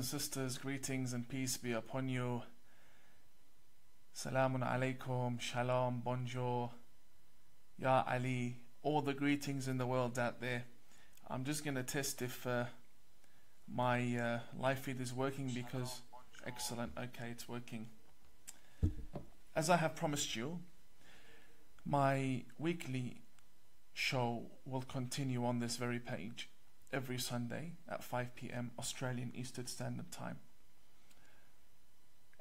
and sisters, greetings and peace be upon you. Salamun alaikum, shalom, bonjour, ya Ali, all the greetings in the world out there. I'm just going to test if my live feed is working because... Excellent, okay, it's working. As I have promised you, my weekly show will continue on this very page every Sunday at 5 p.m. Australian Eastern Standard Time.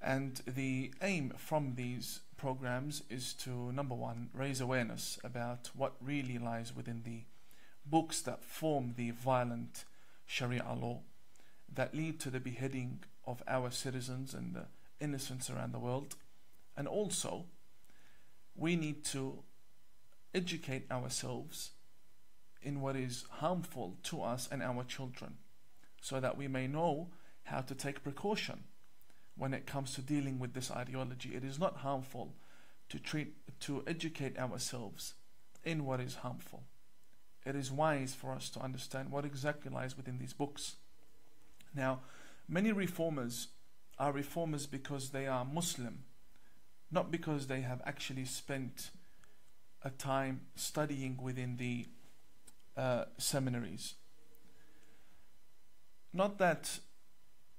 And the aim from these programs is to, number one, raise awareness about what really lies within the books that form the violent Sharia law that lead to the beheading of our citizens and the innocents around the world. And also, we need to educate ourselves in what is harmful to us and our children, so that we may know how to take precaution when it comes to dealing with this ideology. It is not harmful to educate ourselves in what is harmful. It is wise for us to understand what exactly lies within these books. Now, many reformers are reformers because they are Muslim, not because they have actually spent a time studying within the seminaries. Not that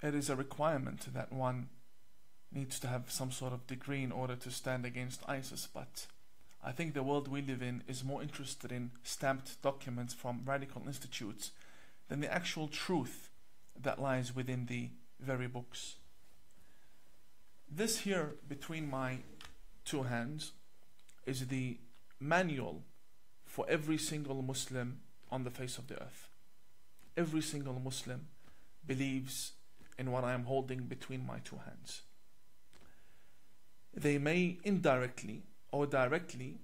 it is a requirement that one needs to have some sort of degree in order to stand against ISIS, but I think the world we live in is more interested in stamped documents from radical institutes than the actual truth that lies within the very books. This here between my two hands is the manual for every single Muslim on the face of the earth. Every single Muslim believes in what I am holding between my two hands. They may indirectly or directly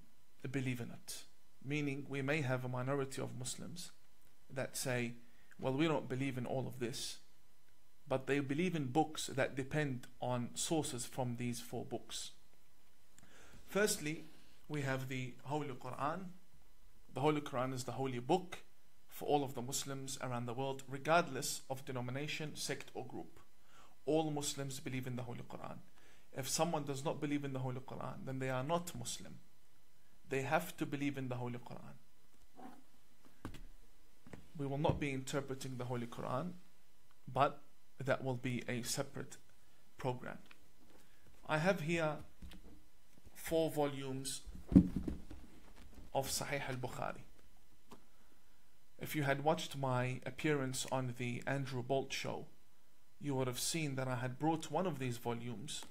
believe in it, meaning we may have a minority of Muslims that say, well, we don't believe in all of this, but they believe in books that depend on sources from these four books. Firstly, we have the Holy Quran. The Holy Quran is the holy book for all of the Muslims around the world, regardless of denomination, sect or group. All Muslims believe in the Holy Quran. If someone does not believe in the Holy Quran, then they are not Muslim. They have to believe in the Holy Quran. We will not be interpreting the Holy Quran, but that will be a separate program. I have here 4 volumes of Sahih al-Bukhari. If you had watched my appearance on the Andrew Bolt show, you would have seen that I had brought one of these volumes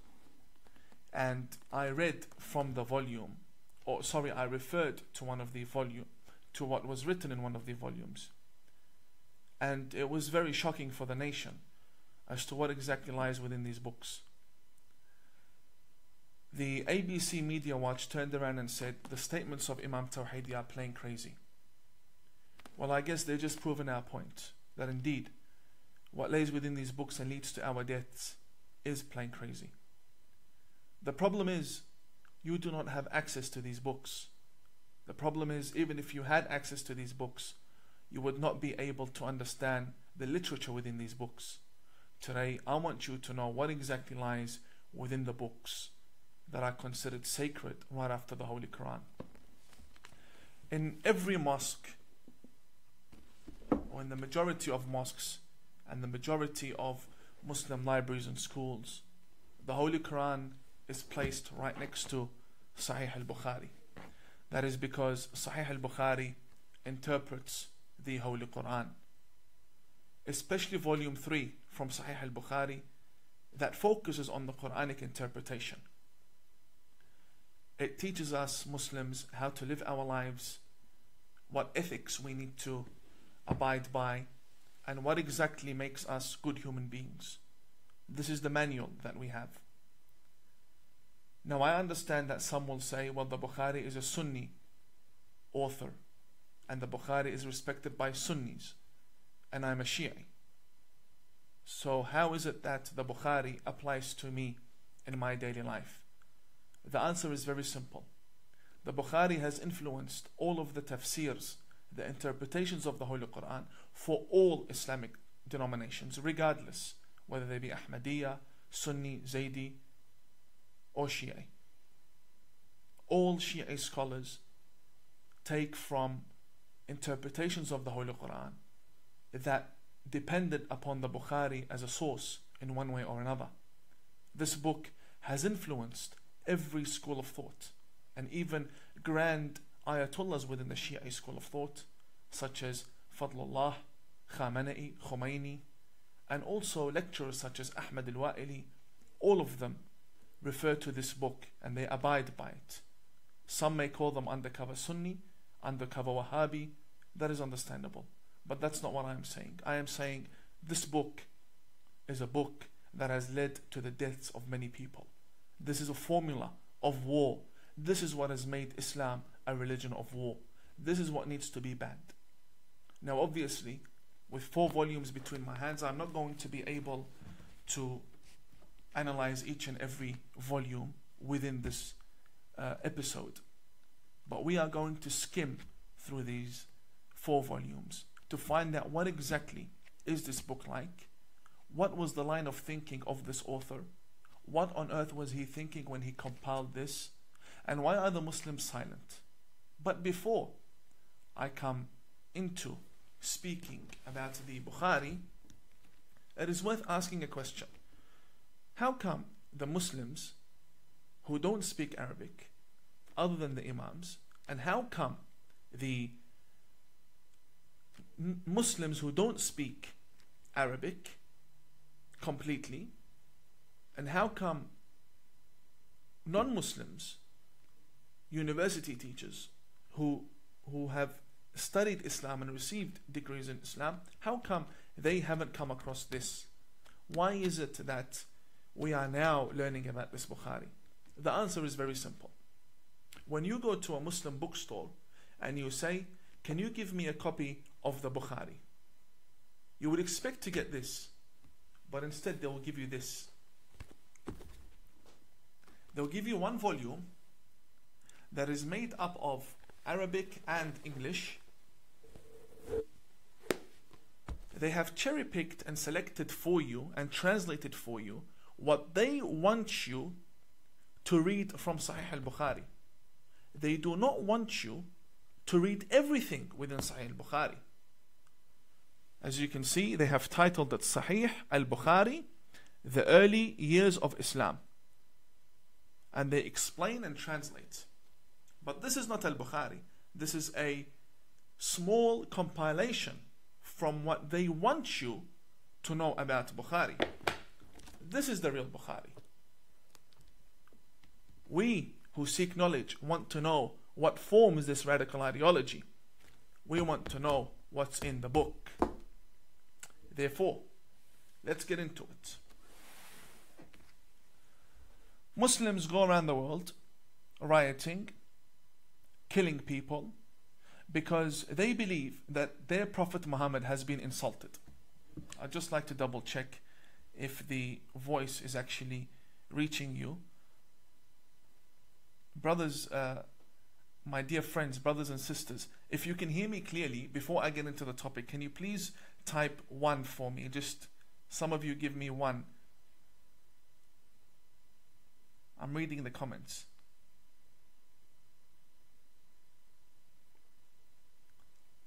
and I read from the volume, or sorry, I referred to one of the volume, to what was written in one of the volumes. And it was very shocking for the nation as to what exactly lies within these books. The ABC Media Watch turned around and said the statements of Imam Tawhidi are plain crazy. Well, I guess they're just proving our point, that indeed what lays within these books and leads to our deaths is plain crazy. The problem is you do not have access to these books. The problem is, even if you had access to these books, you would not be able to understand the literature within these books. Today, I want you to know what exactly lies within the books that are considered sacred right after the Holy Quran. In every mosque, or in the majority of mosques and the majority of Muslim libraries and schools, the Holy Quran is placed right next to Sahih al-Bukhari. That is because Sahih al-Bukhari interprets the Holy Quran, especially volume 3 from Sahih al-Bukhari that focuses on the Quranic interpretation. It teaches us Muslims how to live our lives, what ethics we need to abide by, and what exactly makes us good human beings. This is the manual that we have. Now, I understand that some will say, well, the Bukhari is a Sunni author, and the Bukhari is respected by Sunnis, and I'm a Shi'i. So how is it that the Bukhari applies to me in my daily life? The answer is very simple. The Bukhari has influenced all of the tafsirs, the interpretations of the Holy Quran for all Islamic denominations, regardless whether they be Ahmadiyya, Sunni, Zaydi, or Shia. All Shia scholars take from interpretations of the Holy Quran that depended upon the Bukhari as a source in one way or another. This book has influenced every school of thought, and even grand ayatollahs within the Shia school of thought, such as Fadlullah, Khamenei, Khomeini, and also lecturers such as Ahmad al-Wa'ili. All of them refer to this book and they abide by it. Some may call them undercover Sunni, undercover Wahhabi. That is understandable, but that's not what I am saying. I am saying this book is a book that has led to the deaths of many people. This is a formula of war. This is what has made Islam a religion of war. This is what needs to be banned. Now obviously, with 4 volumes between my hands, I'm not going to be able to analyze each and every volume within this episode. But we are going to skim through these 4 volumes to find out what exactly is this book like, what was the line of thinking of this author, what on earth was he thinking when he compiled this, and why are the Muslims silent. But before I come into speaking about the Bukhari, it is worth asking a question. How come the Muslims who don't speak Arabic, other than the Imams, and how come the Muslims who don't speak Arabic completely, and how come non-Muslims, university teachers who have studied Islam and received degrees in Islam, how come they haven't come across this? Why is it that we are now learning about this Bukhari? The answer is very simple. When you go to a Muslim bookstore and you say, can you give me a copy of the Bukhari? You would expect to get this, but instead they will give you this. They'll give you 1 volume that is made up of Arabic and English. They have cherry-picked and selected for you and translated for you what they want you to read from Sahih al-Bukhari. They do not want you to read everything within Sahih al-Bukhari. As you can see, they have titled it Sahih al-Bukhari, the early years of Islam. And they explain and translate. But this is not al-Bukhari. This is a small compilation from what they want you to know about Bukhari. This is the real Bukhari. We who seek knowledge want to know what forms this radical ideology. We want to know what's in the book. Therefore, let's get into it. Muslims go around the world rioting, killing people, because they believe that their Prophet Muhammad has been insulted. I'd just like to double check if the voice is actually reaching you. Brothers, my dear friends, brothers and sisters, if you can hear me clearly, before I get into the topic, can you please type 1 for me? Just some of you give me 1. I'm reading the comments.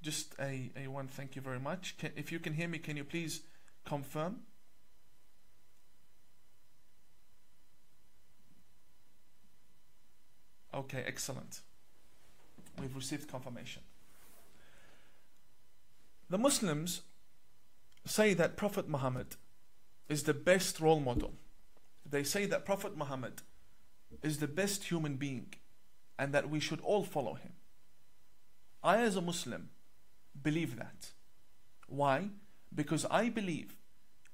Just a 1, thank you very much. If you can hear me, can you please confirm? Okay, excellent. We've received confirmation. The Muslims say that Prophet Muhammad is the best role model. They say that Prophet Muhammad is the best human being and that we should all follow him. I, as a Muslim, believe that. Why? Because I believe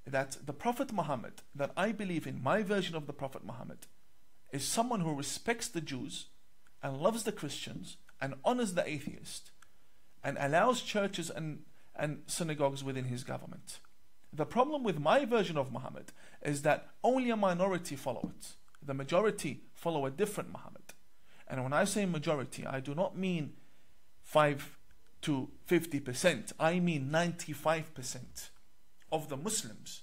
that the Prophet Muhammad, that I believe in, my version of the Prophet Muhammad, is someone who respects the Jews and loves the Christians and honors the atheist and allows churches and synagogues within his government. The problem with my version of Muhammad is that only a minority follow it. The majority follow a different Muhammad. And when I say majority, I do not mean 5 to 50%. I mean 95% of the Muslims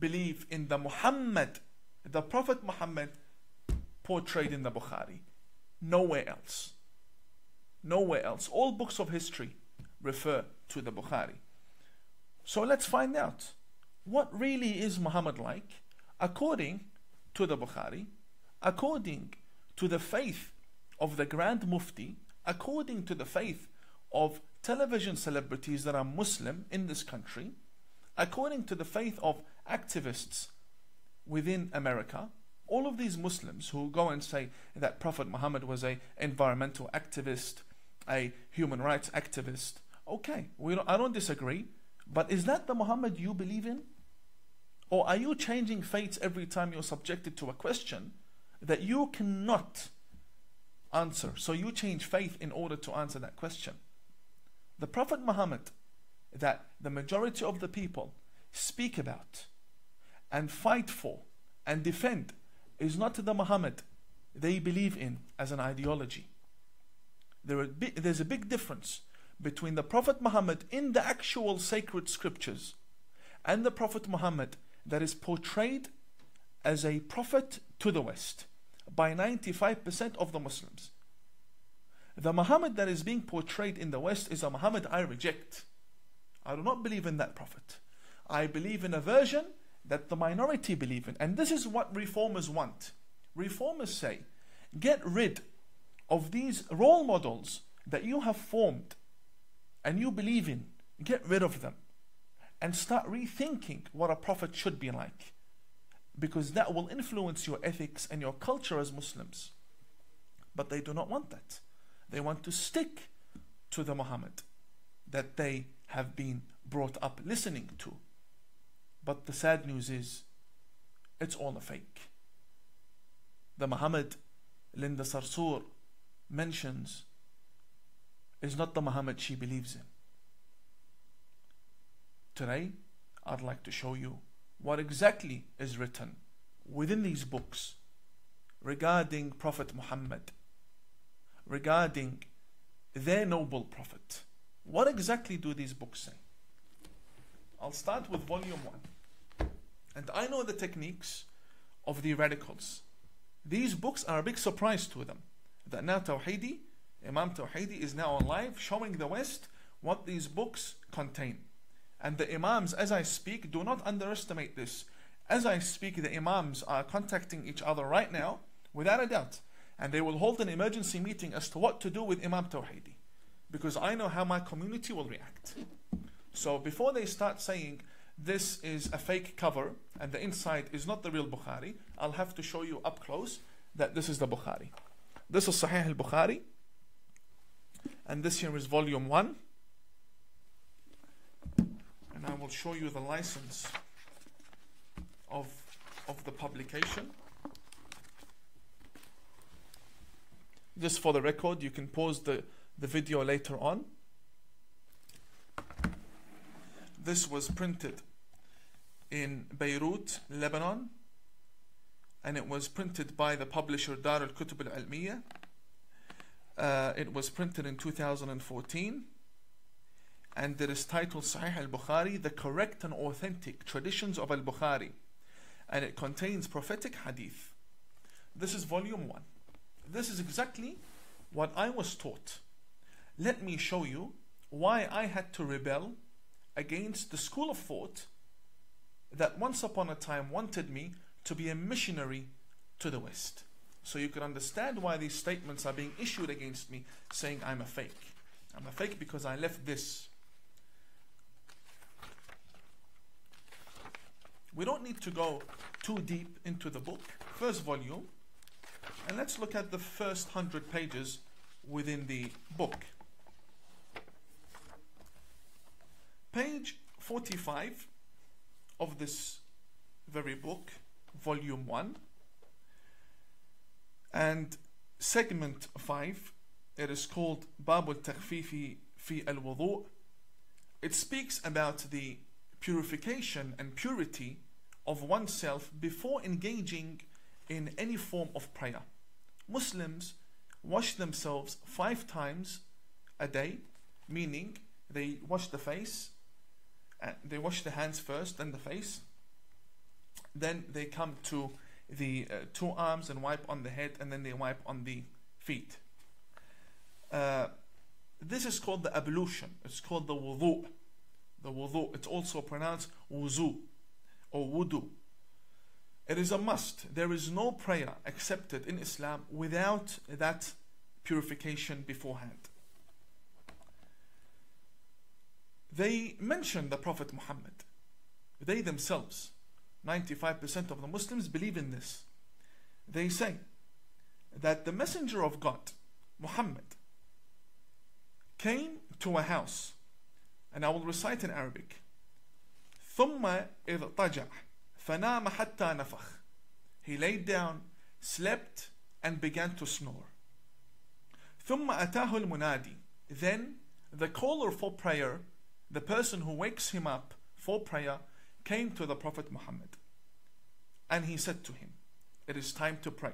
believe in the Muhammad, the Prophet Muhammad portrayed in the Bukhari. Nowhere else. Nowhere else. All books of history refer to the Bukhari. So let's find out, what really is Muhammad like according to the Bukhari, according to the faith of the Grand Mufti, according to the faith of television celebrities that are Muslim in this country, according to the faith of activists within America. All of these Muslims who go and say that Prophet Muhammad was an environmental activist, a human rights activist. Okay, I don't disagree, but is that the Muhammad you believe in? Or are you changing fates every time you're subjected to a question that you cannot answer? So you change faith in order to answer that question. The Prophet Muhammad that the majority of the people speak about and fight for and defend is not the Muhammad they believe in as an ideology. There's a big difference between the Prophet Muhammad in the actual sacred scriptures and the Prophet Muhammad that is portrayed as a prophet to the West by 95% of the Muslims. The Muhammad that is being portrayed in the West is a Muhammad I reject. I do not believe in that prophet. I believe in a version that the minority believe in. And this is what reformers want. Reformers say, get rid of these role models that you have formed and you believe in. Get rid of them and start rethinking what a prophet should be like, because that will influence your ethics and your culture as Muslims. But they do not want that. They want to stick to the Muhammad that they have been brought up listening to. But the sad news is, it's all a fake. The Muhammad Linda Sarsour mentions is not the Muhammad she believes in. Today, I'd like to show you what exactly is written within these books regarding Prophet Muhammad, regarding their noble prophet. What exactly do these books say? I'll start with volume 1. And I know the techniques of the radicals. These books are a big surprise to them. That now Tawhidi, Imam Tawhidi is now on live showing the West what these books contain. And the Imams, as I speak, do not underestimate this. As I speak, the Imams are contacting each other right now, without a doubt. And they will hold an emergency meeting as to what to do with Imam Tawhidi, because I know how my community will react. So before they start saying this is a fake cover and the inside is not the real Bukhari, I'll have to show you up close that this is the Bukhari. This is Sahih al-Bukhari, and this here is volume 1. And I will show you the license of the publication. Just for the record, you can pause the video later on. This was printed in Beirut, Lebanon, and it was printed by the publisher Dar al-Kutub al-Almiya. It was printed in 2014, and it is titled Sahih al-Bukhari, The Correct and Authentic Traditions of al-Bukhari, and it contains prophetic hadith. This is volume 1. This is exactly what I was taught. Let me show you why I had to rebel against the school of thought that once upon a time wanted me to be a missionary to the West. So you can understand why these statements are being issued against me, saying I'm a fake. I'm a fake because I left this. We don't need to go too deep into the book. First volume. And let's look at the first 100 pages within the book. Page 45 of this very book, volume 1, and segment 5, it is called Bab al-Takhfifi fi al-Wudu'. It speaks about the purification and purity of oneself before engaging in any form of prayer. Muslims wash themselves 5 times a day, meaning they wash the face, they wash the hands first, then the face, Then they come to the two arms and wipe on the head, and then they wipe on the feet. This is called the ablution. It's called the wudu. The wudu. It's also pronounced wuzu or wudu. It is a must. There is no prayer accepted in Islam without that purification beforehand. They mention the Prophet Muhammad. They themselves, 95% of the Muslims believe in this. They say that the Messenger of God, Muhammad, came to a house, and I will recite in Arabic. ثم اضطجع فنام حتى نفخ. He laid down, slept, and began to snore. ثم أتاه المنادي. Then the caller for prayer, the person who wakes him up for prayer, came to the Prophet Muhammad, and he said to him, it is time to pray.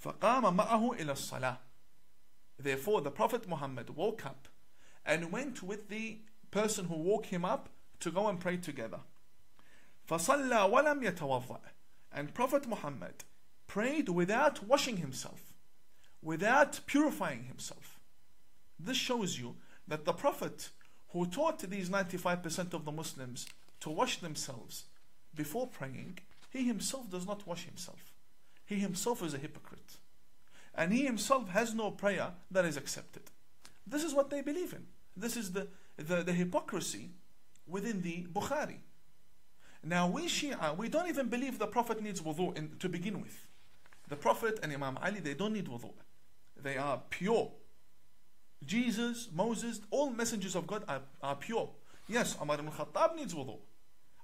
فقام معه إلى الصلاة. Therefore the Prophet Muhammad woke up and went with the person who woke him up to go and pray together. فصلى ولم يتوضأ. And Prophet Muhammad prayed without washing himself, without purifying himself. This shows you that the Prophet, who taught these 95% of the Muslims to wash themselves before praying, he himself does not wash himself. He himself is a hypocrite, and he himself has no prayer that is accepted. This is what they believe in. This is the hypocrisy within the Bukhari. Now we Shia, we don't even believe the Prophet needs wudu to begin with. The Prophet and Imam Ali, they don't need wudu. They are pure. Jesus, Moses, all messengers of God are pure. Yes, Umar ibn al-Khattab needs wudu.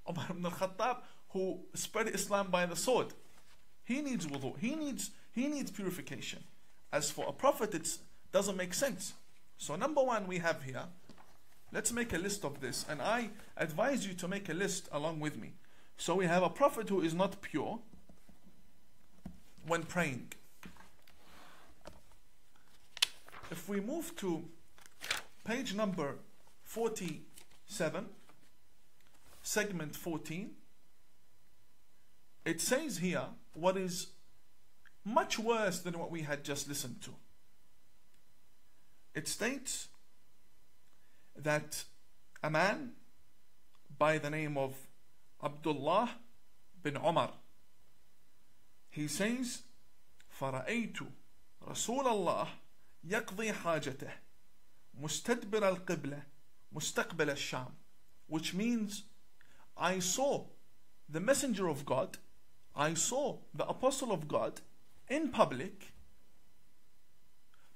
Umar ibn al-Khattab, who spread Islam by the sword, he needs wudu. He needs purification. As for a prophet, it doesn't make sense. So number one we have here, let's make a list of this, and I advise you to make a list along with me. So we have a prophet who is not pure when praying. If we move to page number 47, segment 14, it says here what is much worse than what we had just listened to. It states that a man by the name of Abdullah bin Umar, he says, فَرَأَيْتُ رَسُولَ اللَّهِ يَقْضِي حَاجَتَهِ مُسْتَدْبِرَ الْقِبْلَةِ مُسْتَقْبِلَ الشَّامِ, which means I saw the messenger of God, I saw the apostle of God in public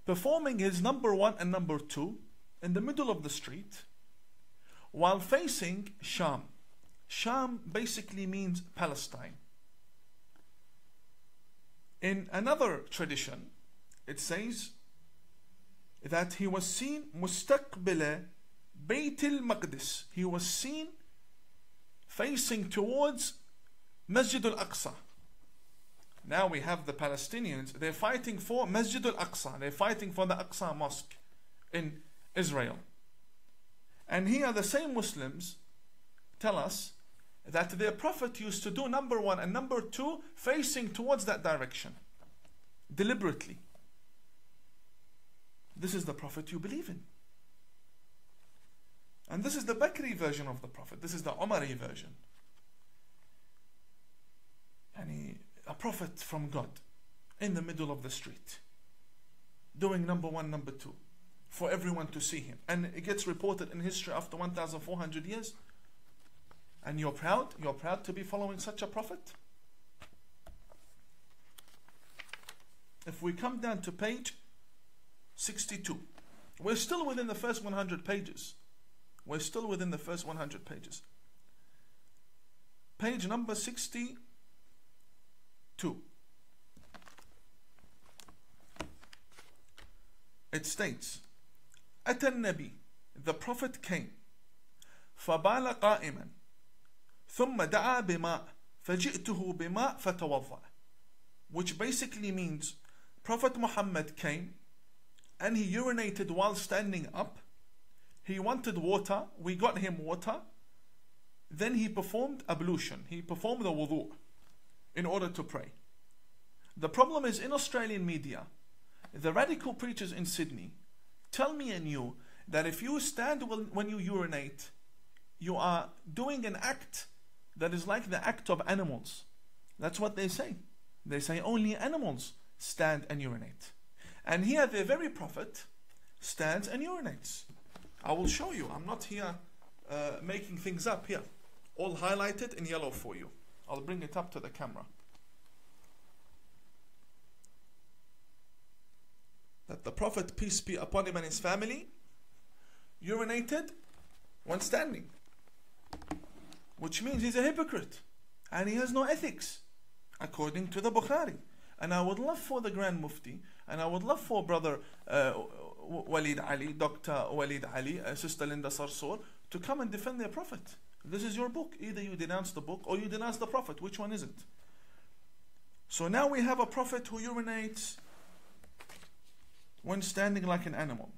performing his number one and number two in the middle of the street while facing Sham. Sham basically means Palestine. In another tradition, it says that he was seen مستقبل بيت المقدس. He was seen facing towards Masjid al-Aqsa. Now we have the Palestinians, they're fighting for Masjid al-Aqsa. They're fighting for the Aqsa Mosque in Israel. And here the same Muslims tell us that their Prophet used to do number one and number two facing towards that direction, deliberately. This is the Prophet you believe in. And this is the Bakri version of the Prophet. This is the Umari version. And a prophet from God in the middle of the street doing number one, number two for everyone to see him. And it gets reported in history after 1,400 years. And you're proud to be following such a prophet? If we come down to page 62, we're still within the first 100 pages. We're still within the first 100 pages. Page number 62. It states, أتى النبي, the Prophet came, فبال قائما ثم دعا بماء فجئته بماء فتوضأ, which basically means Prophet Muhammad came and he urinated while standing up. He wanted water, we got him water, then he performed ablution. He performed the wudu in order to pray. The problem is, in Australian media, the radical preachers in Sydney tell me and you that if you stand when you urinate, you are doing an act that is like the act of animals. That's what they say. They say only animals stand and urinate. And here the very Prophet stands and urinates. I will show you. I'm not here making things up here. All highlighted in yellow for you. I'll bring it up to the camera. That the Prophet, peace be upon him and his family, urinated when standing. Which means he's a hypocrite. And he has no ethics, according to the Bukhari. And I would love for the Grand Mufti, and I would love for Brother Walid Ali, Dr. Walid Ali, Sister Linda Sarsour, to come and defend their Prophet. This is your book. Either you denounce the book or you denounce the Prophet. Which one is it? So now we have a Prophet who urinates when standing like an animal.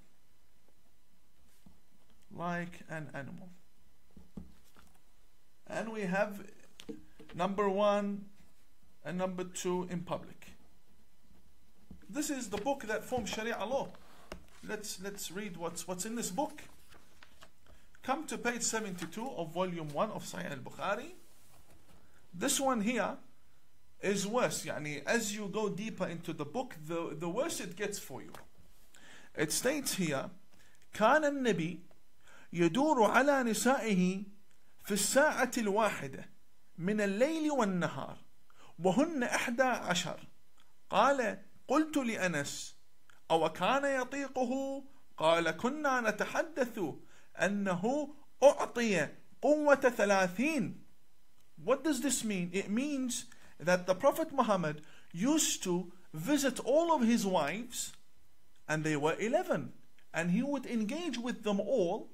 Like an animal. And we have number 1 and number 2 in public. This is the book that forms Sharia law. Let's read what's in this book. Come to page 72 of volume 1 of Sahih al-Bukhari. This one here is worse. Yani, as you go deeper into the book, the worse it gets for you. It states here, كان النبي يدور على نسائه في الساعة الواحدة من الليل والنهار وهن 11. قال قلت لأنس أو كان يطيقه؟ قال كنا نتحدث أنه أعطي قوة 30. What does this mean? It means that the Prophet Muhammad used to visit all of his wives, and they were 11, and he would engage with them all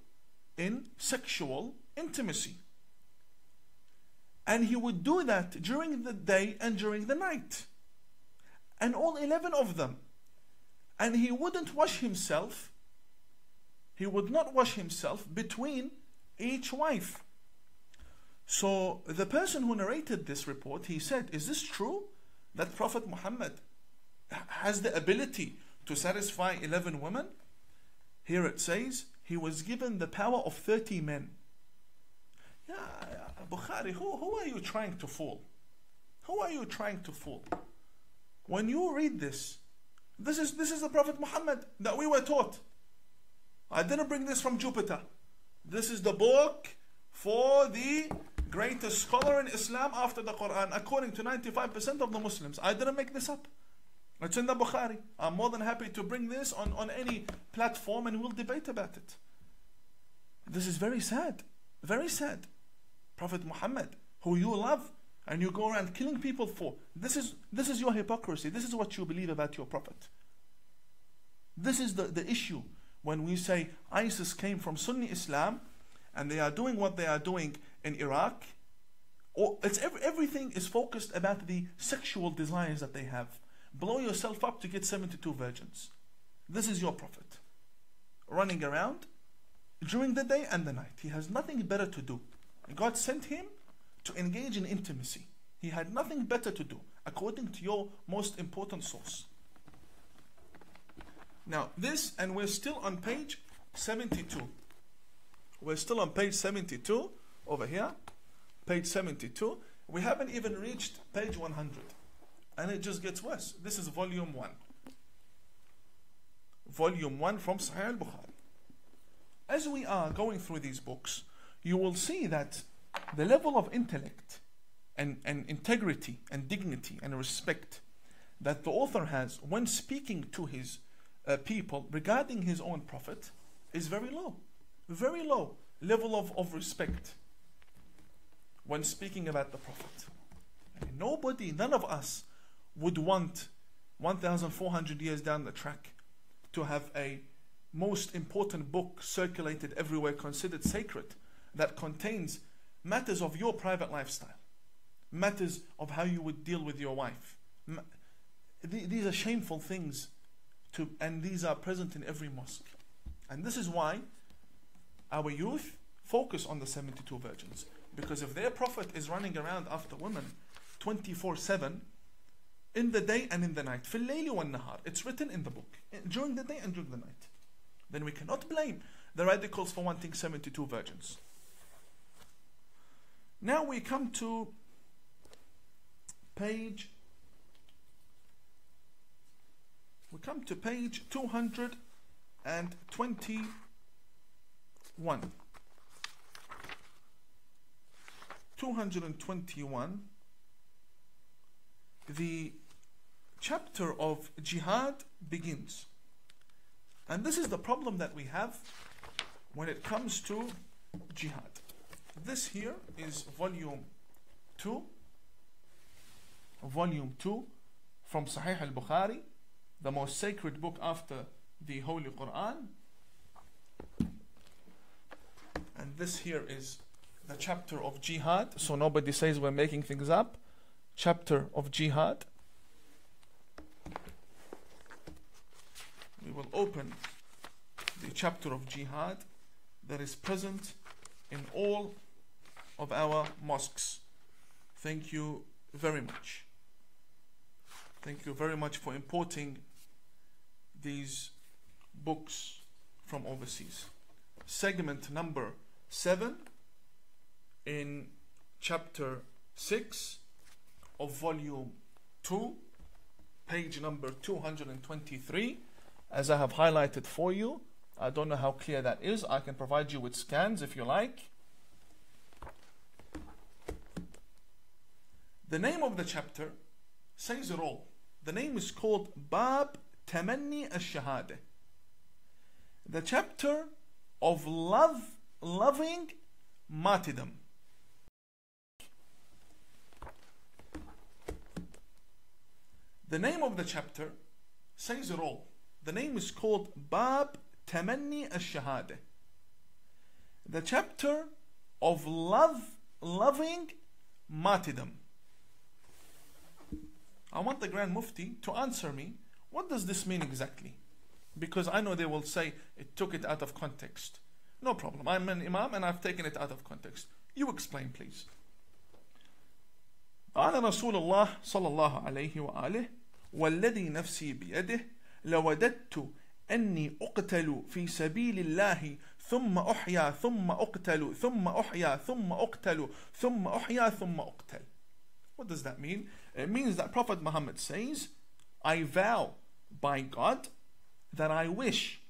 in sexual intimacy. And he would do that during the day and during the night. And all 11 of them. And he wouldn't wash himself. He would not wash himself between each wife. So the person who narrated this report, he said, is this true? That Prophet Muhammad has the ability to satisfy 11 women? Here it says, he was given the power of 30 men. Yeah, Bukhari, who are you trying to fool? Who are you trying to fool? When you read this is the Prophet Muhammad that we were taught. I didn't bring this from Jupiter. This is the book for the greatest scholar in Islam after the Quran, according to 95% of the Muslims. I didn't make this up. It's in the Bukhari. I'm more than happy to bring this on any platform and we'll debate about it. This is very sad. Very sad. Prophet Muhammad, who you love and you go around killing people for. This is your hypocrisy. This is what you believe about your Prophet. This is the issue when we say ISIS came from Sunni Islam and they are doing what they are doing in Iraq. Or everything is focused about the sexual desires that they have. Blow yourself up to get 72 virgins. This is your Prophet. Running around during the day and the night. He has nothing better to do. God sent him to engage in intimacy. He had nothing better to do, according to your most important source. Now this, and we're still on page 72. We're still on page 72 over here. Page 72. We haven't even reached page 100. And it just gets worse. This is volume 1. Volume 1 from Sahih al-Bukhari. As we are going through these books, you will see that the level of intellect and integrity and dignity and respect that the author has when speaking to his people regarding his own Prophet is very low. Very low level of respect when speaking about the Prophet. Nobody, none of us would want 1,400 years down the track to have a most important book circulated everywhere, considered sacred, that contains matters of your private lifestyle, matters of how you would deal with your wife. These are shameful things, and these are present in every mosque. And this is why our youth focus on the 72 virgins. Because if their prophet is running around after women 24/7, in the day and in the night, في الليل والنهار, it's written in the book, during the day and during the night, then we cannot blame the radicals for wanting 72 virgins. Now we come to page 221. 221. The chapter of jihad begins. And this is the problem that we have when it comes to jihad. This here is volume 2 from Sahih al-Bukhari, the most sacred book after the Holy Quran. And this here is the chapter of jihad, so nobody says we're making things up. Chapter of jihad. We will open the chapter of jihad that is present in all of our mosques. Thank you very much. Thank you very much for importing these books from overseas. Segment number 7 in chapter 6 of volume 2, page number 223, as I have highlighted for you. I don't know how clear that is. I can provide you with scans if you like. The name of the chapter says it all. The name is called Bab Tamanni al-Shahada, the chapter of loving martyrdom. The name of the chapter says it all. The name is called Bab Tamanni al-Shahada, the chapter of loving martyrdom. I want the Grand Mufti to answer me, what does this mean exactly? Because I know they will say it took it out of context. No problem. I'm an Imam and I've taken it out of context. You explain, please. قال رسول الله صلى الله عليه وآله والذي نفسي بيده لوددت أني أقتل في سبيل الله ثم أحيا ثم أقتل ثم أحيا ثم أقتل ثم أحيا ثم أقتل. What does that mean? It means that Prophet Muhammad says, I vow by God that I wish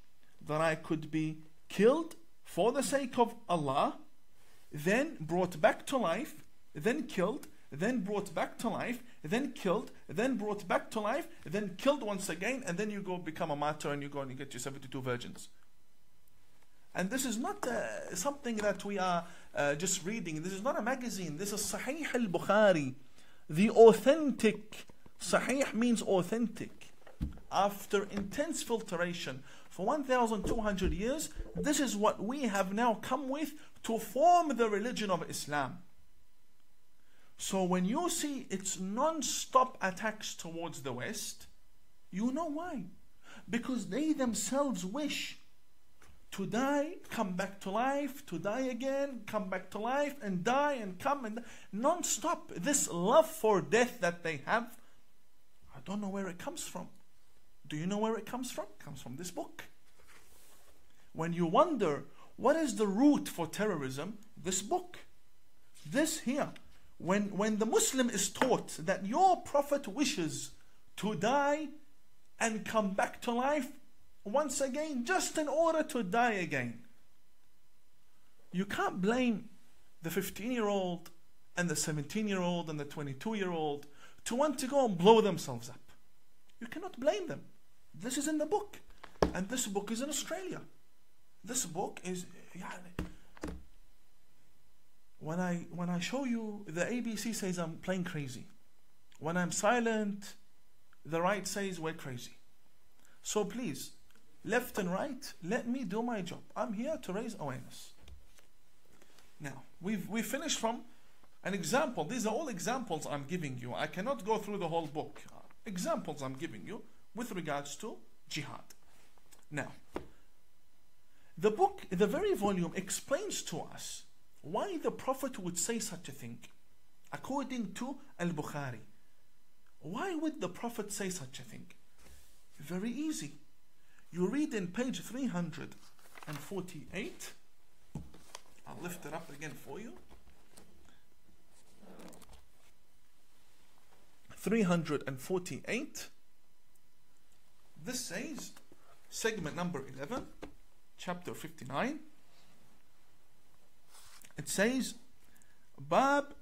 that I could be killed for the sake of Allah, then brought back to life, then killed, then brought back to life, then killed, then brought back to life, then killed once again, and then you go become a martyr and you go and you get your 72 virgins. And this is not something that we are just reading. This is not a magazine. This is Sahih al-Bukhari, the authentic. Sahih means authentic. After intense filtration for 1,200 years, this is what we have now come with to form the religion of Islam. So when you see its non-stop attacks towards the West, you know why. Because they themselves wish to die, come back to life, to die again, come back to life, and die and come and non-stop. This love for death that they have, I don't know where it comes from. Do you know where it comes from? It comes from this book. When you wonder what is the root for terrorism, this book, this here. When the Muslim is taught that your Prophet wishes to die and come back to life once again, just in order to die again, you can't blame the 15-year-old and the 17-year-old and the 22-year-old to want to go and blow themselves up. You cannot blame them. This is in the book, and this book is in Australia. This book is, when I show you, the ABC says I'm playing crazy. When I'm silent, the right says we're crazy. So please, left and right, let me do my job. I'm here to raise awareness. Now, we've finished from an example. These are all examples I'm giving you. I cannot go through the whole book. Examples I'm giving you with regards to jihad. Now, the book, the very volume explains to us why the Prophet would say such a thing. According to Al-Bukhari, why would the Prophet say such a thing? Very easy. You read in page 348. I'll lift it up again for you. 348. This says, segment number 11, chapter 59. It says, Bab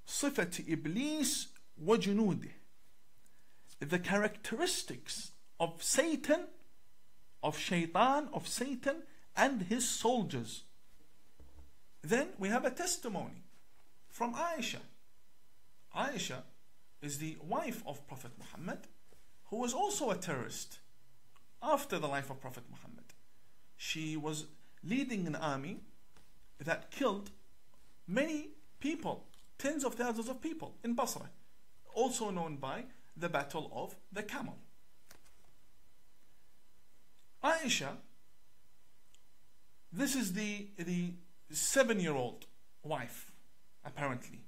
Sifat Iblis wa Junudih. The characteristics of Satan, of Shaitan, of Satan and his soldiers. Then we have a testimony from Aisha. Aisha is the wife of Prophet Muhammad, who was also a terrorist after the life of Prophet Muhammad. She was leading an army that killed many people, tens of thousands of people in Basra, also known by the Battle of the Camel. Aisha, this is the 7-year-old wife, apparently.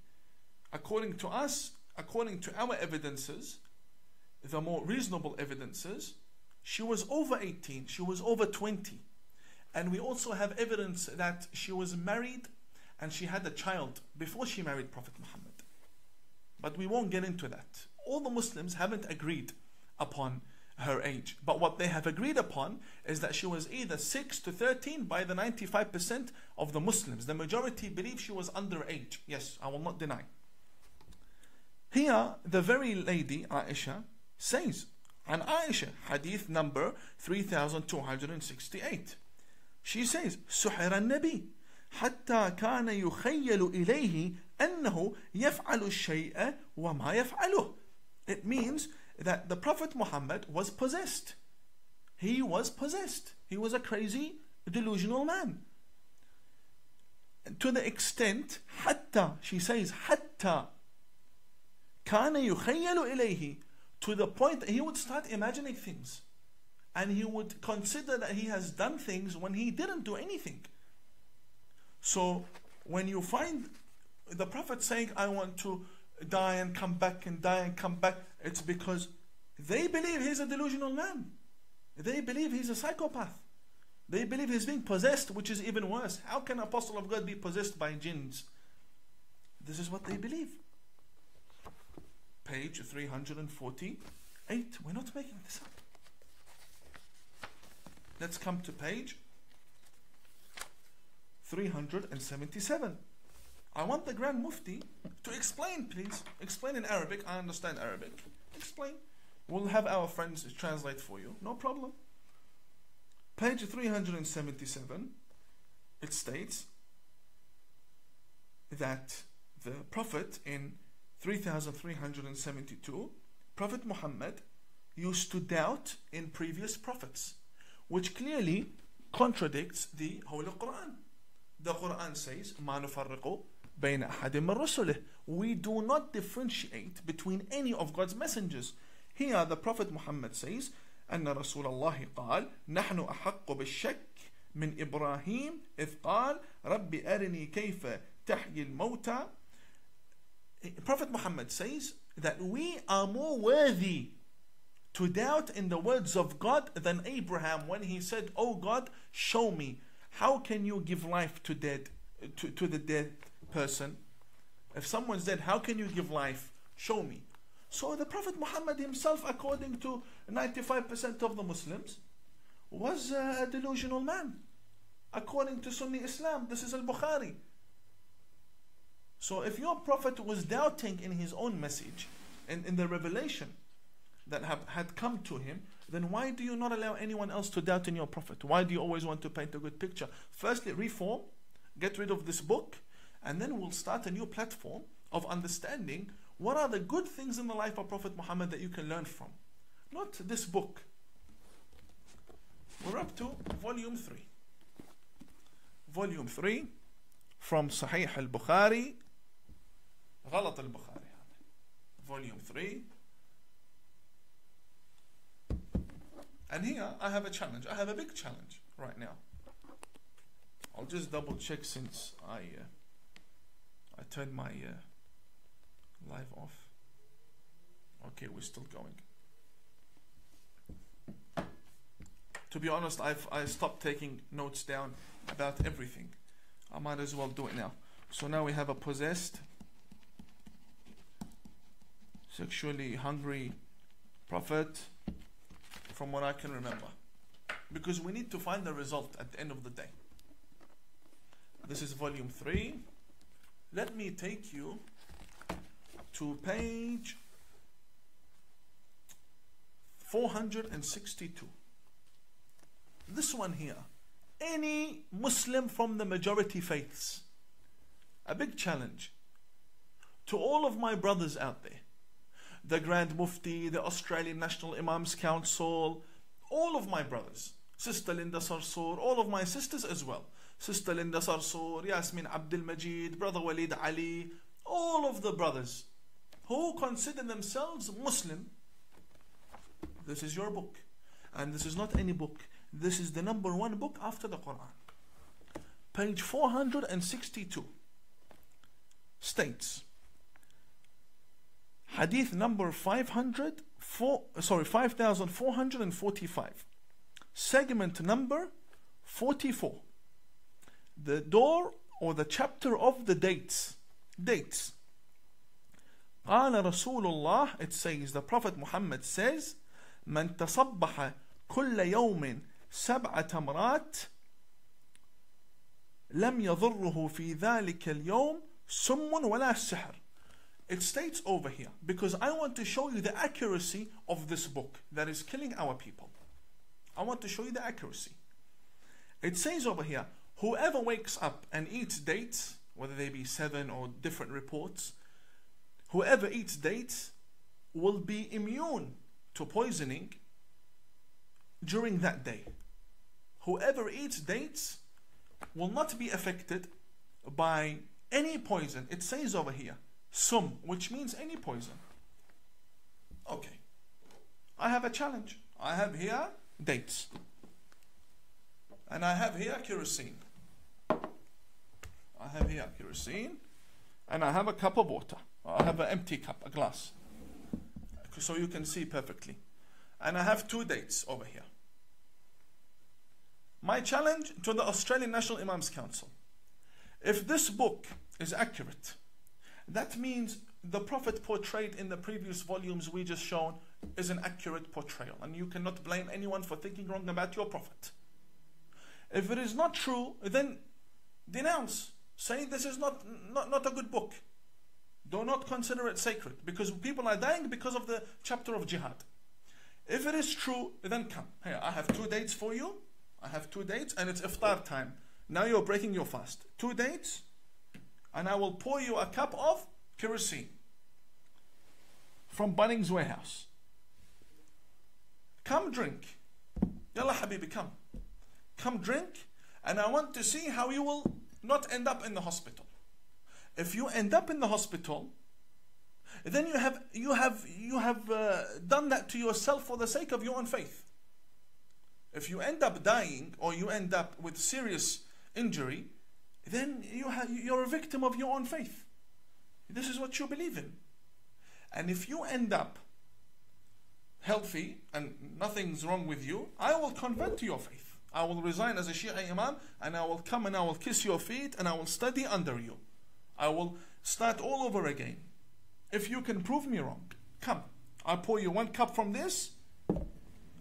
According to us, according to our evidences, the more reasonable evidences, she was over 18, she was over 20. And we also have evidence that she was married and she had a child before she married Prophet Muhammad. But we won't get into that. All the Muslims haven't agreed upon her age. But what they have agreed upon is that she was either 6 to 13 by the 95% of the Muslims. The majority believe she was underage. Yes, I will not deny. Here, the very lady, Aisha, says, and Aisha, hadith number 3268. She says, سحر النبي حتى كان يخيل إليه أنه يفعل الشيء وما يفعله. It means that the Prophet Muhammad was possessed. He was possessed. He was a crazy, delusional man. To the extent, حتى, she says, حتى كان يخيل إليه, to the point that he would start imagining things. And he would consider that he has done things when he didn't do anything. So when you find the Prophet saying, I want to die and come back and die and come back, it's because they believe he's a delusional man. They believe he's a psychopath. They believe he's being possessed, which is even worse. How can an apostle of God be possessed by jinns? This is what they believe. Page 348. We're not making this up. Let's come to page 377. I want the Grand Mufti to explain, please. Explain in Arabic. I understand Arabic. Explain. We'll have our friends translate for you. No problem. Page 377. It states that the Prophet in 3372, Prophet Muhammad used to doubt in previous prophets, which clearly contradicts the Holy Quran. The Quran says, مَا نُفَرِّقُ بَيْنَ أَحَدٍ مِّن رُسُلِهِ. We do not differentiate between any of God's messengers. Here the Prophet Muhammad says, أن رسول الله قال نحن أحق بالشك من إبراهيم إذ قال رب أرني كيف تحيي الموتى. Prophet Muhammad says that we are more worthy to doubt in the words of God than Abraham when he said, Oh God, show me, how can you give life to the dead person? If someone's dead, how can you give life? Show me. So the Prophet Muhammad himself, according to 95% of the Muslims, was a delusional man. According to Sunni Islam, this is Al-Bukhari. So if your Prophet was doubting in his own message, in the revelation that had come to him, then why do you not allow anyone else to doubt in your Prophet? Why do you always want to paint a good picture? Firstly, reform, get rid of this book, and then we'll start a new platform of understanding what are the good things in the life of Prophet Muhammad that you can learn from. Not this book. We're up to volume 3. Volume 3 from Sahih al-Bukhari. غلط al-Bukhari. Volume 3. And here I have a challenge. I have a big challenge right now. I'll just double check since I turned my live off. Okay, we're still going. To be honest, I stopped taking notes down about everything. I might as well do it now. So now we have a possessed, sexually hungry prophet, from what I can remember. Because we need to find the result at the end of the day. This is volume 3. Let me take you to page 462. This one here. Any Muslim from the majority faiths. A big challenge to all of my brothers out there. The Grand Mufti, the Australian National Imams Council, all of my brothers. Sister Linda Sarsour, all of my sisters as well. Sister Linda Sarsour, Yasmin Abdul Majid, Brother Walid Ali, all of the brothers who consider themselves Muslim. This is your book. And this is not any book. This is the #1 book after the Quran. Page 462 states, Hadith number 5445, segment number 44. The door or the chapter of the dates. Dates. قال رسول الله, it says, the Prophet Muhammad says, من تصبح كل يوم 7 تمرات لم يضره في ذلك اليوم سم ولا سحر. It states over here, because I want to show you the accuracy of this book that is killing our people. I want to show you the accuracy. It says over here, whoever wakes up and eats dates, whether they be 7 or different reports, whoever eats dates will be immune to poisoning during that day. Whoever eats dates will not be affected by any poison. It says over here, sum, which means any poison. Okay. I have a challenge. I have here dates. And I have here kerosene. I have here kerosene. And I have a cup of water. I have an empty cup, a glass. So you can see perfectly. And I have 2 dates over here. My challenge to the Australian National Imams Council. If this book is accurate, that means the Prophet portrayed in the previous volumes we just shown is an accurate portrayal. And you cannot blame anyone for thinking wrong about your Prophet. If it is not true, then denounce. Say this is not a good book. Do not consider it sacred. Because people are dying because of the chapter of jihad. If it is true, then come. Here, I have 2 dates for you. I have 2 dates and it's iftar time. Now you're breaking your fast. 2 dates and I will pour you a cup of kerosene from Bunnings Warehouse. Come drink. Yalla Habibi, come. Come drink, and I want to see how you will not end up in the hospital. If you end up in the hospital, then you have done that to yourself for the sake of your own faith. If you end up dying or you end up with serious injury, then you're a victim of your own faith. This is what you believe in. And if you end up healthy and nothing's wrong with you, I will convert to your faith. I will resign as a Shia Imam and I will come and I will kiss your feet and I will study under you. I will start all over again. If you can prove me wrong, come. I'll pour you 1 cup from this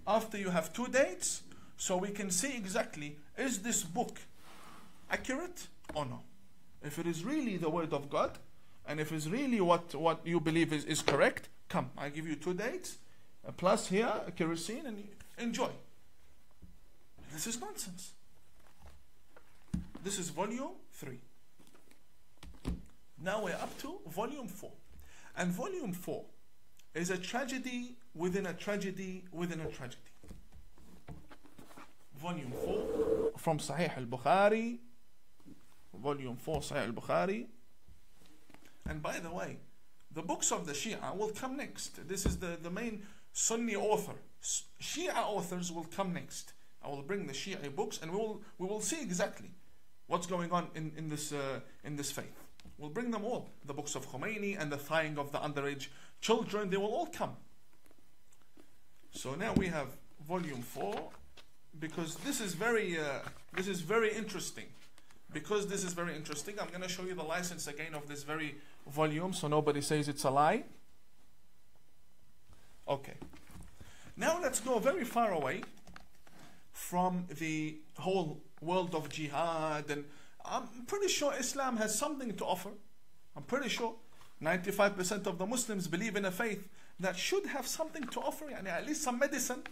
after you have 2 dates so we can see exactly, is this book accurate or no? If it is really the word of God and if it's really what you believe is correct, come. I give you 2 dates plus here a kerosene and enjoy. This is nonsense. This is volume 3. Now we're up to volume 4. And volume 4 is a tragedy within a tragedy within a tragedy. Volume 4 from Sahih al-Bukhari. Volume 4 Sahih al-Bukhari. And by the way, the books of the Shia will come next. This is the main Sunni author. Shia authors will come next. I will bring the Shia books and we will see exactly What's going on in this faith? We'll bring them all. The books of Khomeini and the thawing of the underage children, they will all come. So now we have volume 4, because this is very interesting. Because this is very interesting, I'm going to show you the license again of this very volume, so nobody says it's a lie. Okay. Now let's go very far away from the whole world of jihad, and I'm pretty sure Islam has something to offer. I'm pretty sure 95% of the Muslims believe in a faith that should have something to offer, yani at least some medicine.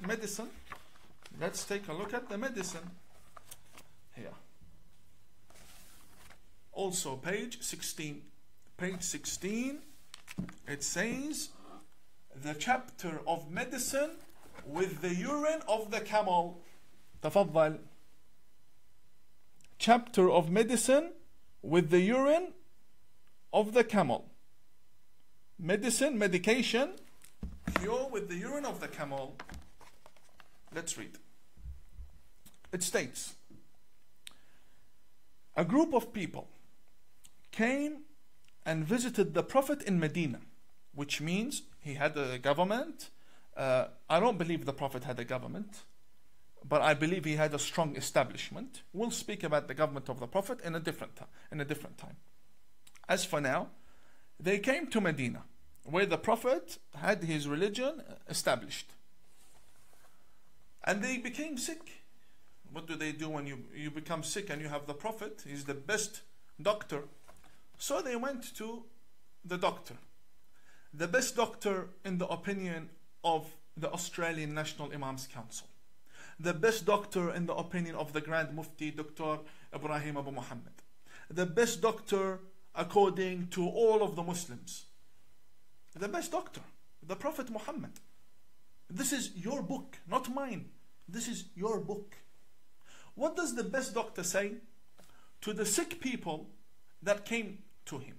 Let's take a look at the medicine here. Also page 16. Page 16, it says the chapter of medicine with the urine of the camel. تفضل. Chapter of medicine with the urine of the camel. Medicine, medication, cure with the urine of the camel. Let's read. It states, a group of people came and visited the Prophet in Medina, which means he had a government. I don't believe the Prophet had a government, but I believe he had a strong establishment. We'll speak about the government of the Prophet in a different time. As for now, they came to Medina, where the Prophet had his religion established. And they became sick. What do they do when you become sick and you have the Prophet? He's the best doctor. So they went to the doctor. The best doctor in the opinion of the Australian National Imams Council. The best doctor in the opinion of the Grand Mufti, Dr. Ibrahim Abu Muhammad. The best doctor according to all of the Muslims. The best doctor, the Prophet Muhammad. This is your book, not mine. This is your book. What does the best doctor say to the sick people that came to him?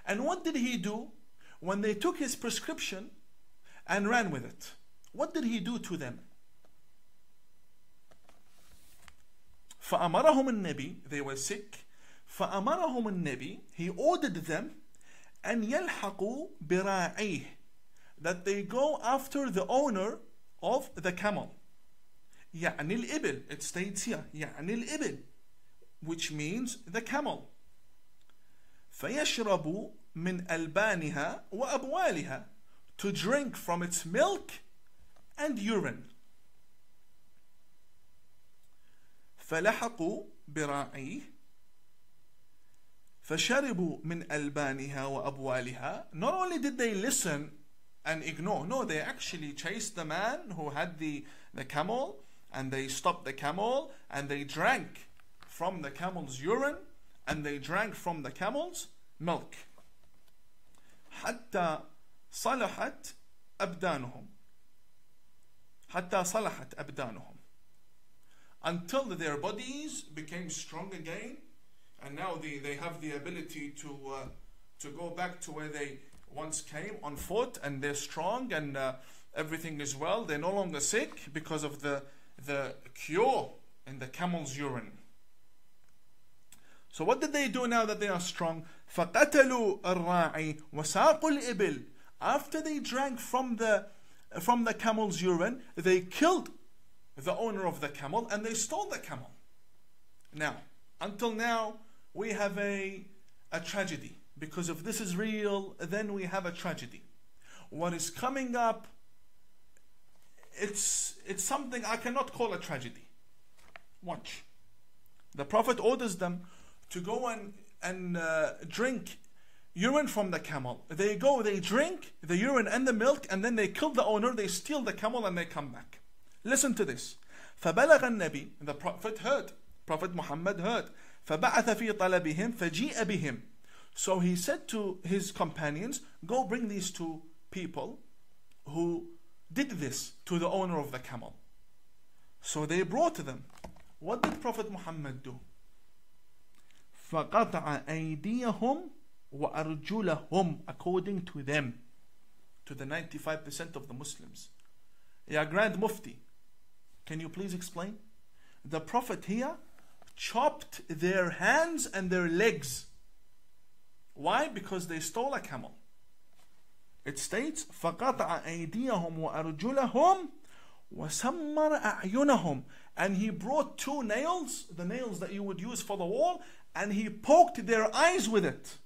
And what did he do when they took his prescription and ran with it? What did he do to them? فأمرهم النبي, they were sick. فأمرهم النبي, he ordered them أن يلحقوا براعيه, that they go after the owner of the camel. يعني الإبل, it states here, يعني الإبل, which means the camel. فيشربوا من ألبانها وأبوالها, to drink from its milk and urine. فلحقوا براعيه فشربوا من ألبانها وأبوالها. Not only did they listen and ignore, no, they actually chased the man who had the camel, and they stopped the camel, and they drank from the camel's urine, and they drank from the camel's milk. حتى صلحت أبدانهم. حتى صلحت أبدانهم. Until their bodies became strong again, and now they have the ability to go back to where they once came on foot, and they're strong, and everything is well. They're no longer sick because of the cure in the camel's urine. So what did they do now that they are strong? فَقَتَلُوا الرَّاعِي وَسَاقُوا الْإِبِلِ. After they drank from the camel's urine, they killed the owner of the camel, and they stole the camel. Now, until now, we have a tragedy. Because if this is real, then we have a tragedy. What is coming up, it's something I cannot call a tragedy. Watch. The Prophet orders them to go and drink urine from the camel. They go, they drink the urine and the milk, and then they kill the owner, they steal the camel, and they come back. Listen to this. فبلغ النبي, the Prophet heard, Prophet Muhammad heard. فبعث في طلبهم فجيء بهم. So he said to his companions, go bring these two people who did this to the owner of the camel. So they brought them. What did Prophet Muhammad do? فقطع أيديهم وأرجلهم, according to them, to the 95% of the Muslims. Ya Grand Mufti, can you please explain? The Prophet here chopped their hands and their legs. Why? Because they stole a camel. It states فَقَطَعَ أَيْدِيَهُمْ وَأَرْجُلَهُمْ وَسَمَّرَ أَعْيُنَهُم. And he brought two nails, the nails that you would use for the wall, and he poked their eyes with it.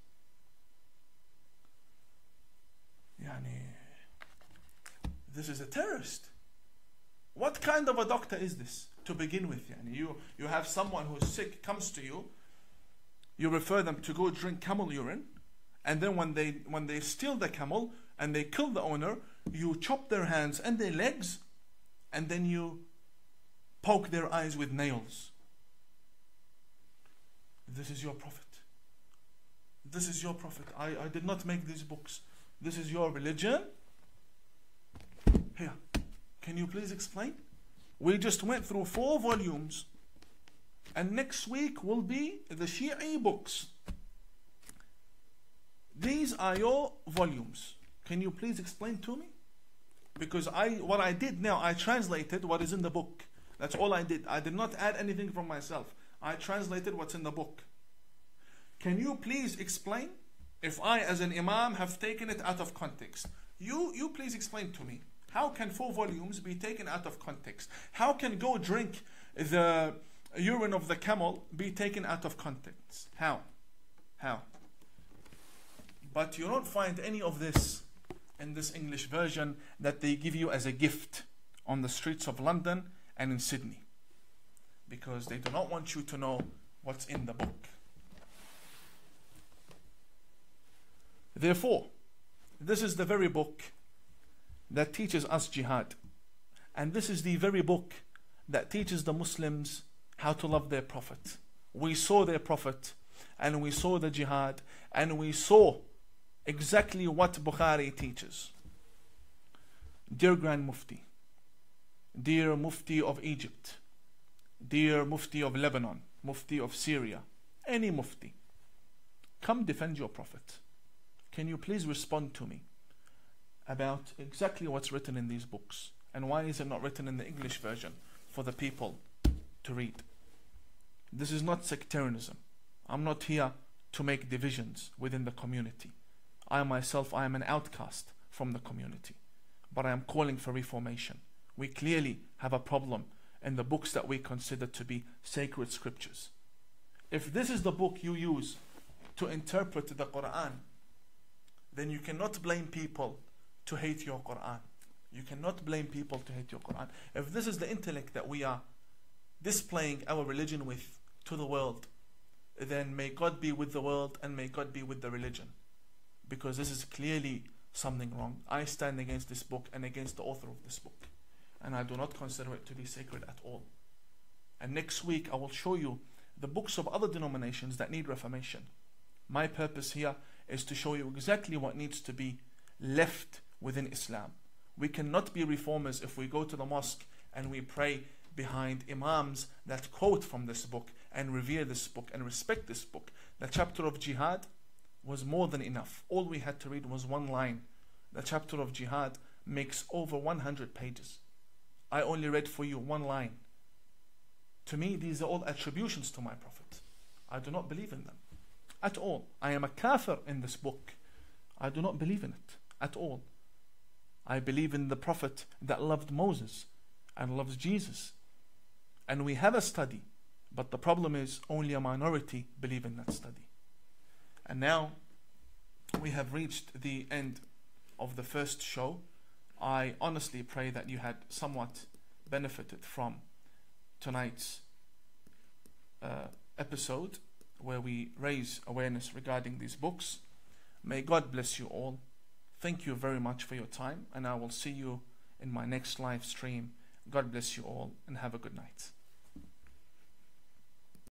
This is a terrorist. What kind of a doctor is this to begin with? You have someone who's sick, comes to you, you refer them to go drink camel urine, and then when they steal the camel and they kill the owner, you chop their hands and their legs, and then you poke their eyes with nails. This is your prophet. This is your prophet. I did not make these books. This is your religion. Here, can you please explain? We just went through 4 volumes, and next week will be the Shi'i books. These are your volumes. Can you please explain to me? Because what I did now, I translated what is in the book. That's all I did. I did not add anything from myself. I translated what's in the book. Can you please explain? If I, as an imam, have taken it out of context, you please explain to me. How can 4 volumes be taken out of context? How can go drink the urine of the camel be taken out of context? How? But you don't find any of this in this English version that they give you as a gift on the streets of London and in Sydney, because they do not want you to know what's in the book. Therefore, this is the very book that teaches us jihad, and this is the very book that teaches the Muslims how to love their prophet. We saw their prophet, and we saw the jihad, and we saw exactly what Bukhari teaches. Dear Grand Mufti, dear Mufti of Egypt, dear Mufti of Lebanon, Mufti of Syria, any Mufti, come defend your prophet. Can you please respond to me about exactly what's written in these books, and why is it not written in the English version for the people to read? This is not sectarianism. I'm not here to make divisions within the community. I myself, I am an outcast from the community, but I am calling for reformation. We clearly have a problem in the books that we consider to be sacred scriptures. If this is the book you use to interpret the Quran, then you cannot blame people to hate your Quran. You cannot blame people to hate your Quran. If this is the intellect that we are displaying our religion with to the world, then may God be with the world and may God be with the religion, because this is clearly something wrong. I stand against this book and against the author of this book, and I do not consider it to be sacred at all. And next week I will show you the books of other denominations that need reformation. My purpose here is to show you exactly what needs to be left within Islam. We cannot be reformers if we go to the mosque and we pray behind imams that quote from this book and revere this book and respect this book. The chapter of jihad was more than enough. All we had to read was 1 line. The chapter of jihad makes over 100 pages. I only read for you 1 line. To me, these are all attributions to my prophet. I do not believe in them at all. I am a kafir in this book. I do not believe in it at all. I believe in the prophet that loved Moses and loves Jesus. And we have a study, but the problem is only a minority believe in that study. And now we have reached the end of the first show. I honestly pray that you had somewhat benefited from tonight's episode, where we raise awareness regarding these books. May God bless you all. Thank you very much for your time, and I will see you in my next live stream. God bless you all, and have a good night.